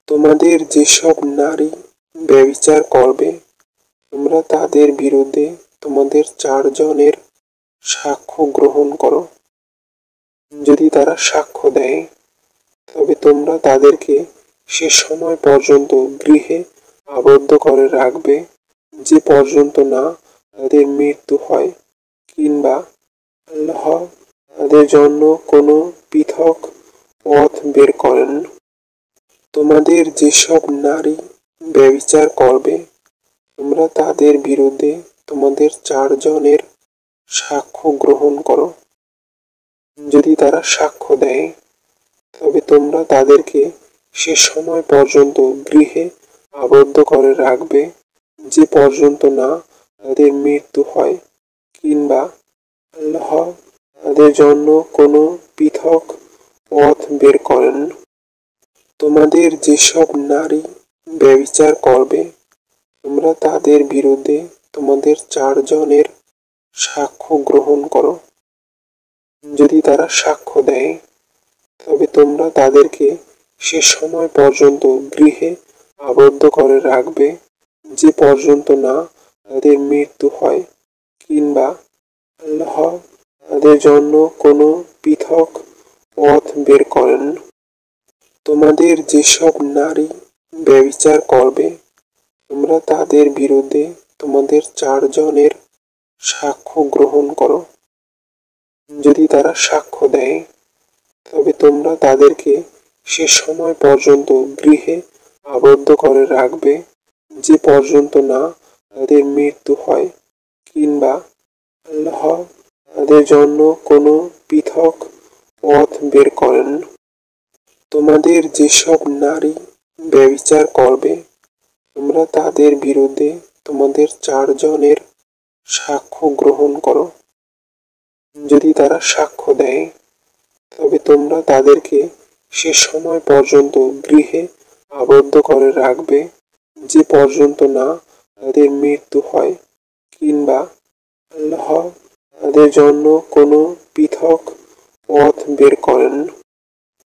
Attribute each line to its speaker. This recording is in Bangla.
Speaker 1: তোমাদের যেসব নারী ব্যভিচার করবে, তোমরা তাদের বিরুদ্ধে তোমাদের 4 জনের সাক্ষ্য গ্রহণ করো। যদি তারা সাক্ষ্য দেয়, তবে তোমরা তাদেরকে সে সময় পর্যন্ত গৃহে আবদ্ধ করে রাখবে, যে পর্যন্ত না তাদের মৃত্যু হয়, কিংবা আল্লাহ তাদের জন্য কোনো পৃথক পথ বের করেন। তোমাদের যেসব নারী ব্যভিচার করবে, তোমরা তাদের বিরুদ্ধে তোমাদের 4 জনের সাক্ষ্য গ্রহণ করো। যদি তারা সাক্ষ্য দেয়, তবে তোমরা তাদেরকে সে সময় পর্যন্ত গৃহে আবদ্ধ করে রাখবে, যে পর্যন্ত না তাদের মৃত্যু হয়, কিংবা আল্লাহ তাদের জন্য কোনো পৃথক পথ বের করেন। তোমাদের যেসব নারী ব্যভিচার করবে, তোমরা তাদের বিরুদ্ধে তোমাদের 4 জনের সাক্ষ্য গ্রহণ করো। যদি তারা সাক্ষ্য দেয়, তবে তোমরা তাদেরকে সে সময় পর্যন্ত গৃহে আবদ্ধ করে রাখবে, যে পর্যন্ত না তাদের মৃত্যু হয়, কিংবা আল্লাহ তাদের জন্য কোনো পৃথক পথ বের করেন। তোমাদের যেসব নারী ব্যভিচার করবে, তোমরা তাদের বিরুদ্ধে তোমাদের 4 জনের সাক্ষ্য গ্রহণ করো। যদি তারা সাক্ষ্য দেয়, তবে তোমরা তাদেরকে সে সময় পর্যন্ত গৃহে আবদ্ধ করে রাখবে, যে পর্যন্ত না তাদের মৃত্যু হয়, কিংবা আল্লাহ তাদের জন্য কোনো পৃথক পথ বের করেন। তোমাদের যেসব নারী ব্যভিচার করবে, তোমরা তাদের বিরুদ্ধে তোমাদের 4 জনের সাক্ষ্য গ্রহণ করো। যদি তারা সাক্ষ্য দেয়, তবে তোমরা তাদেরকে সে সময় পর্যন্ত গৃহে আবদ্ধ করে রাখবে, যে পর্যন্ত না তাদের মৃত্যু হয়, কিংবা আল্লাহ তাদের জন্য কোনো পৃথক পথ বের করেন।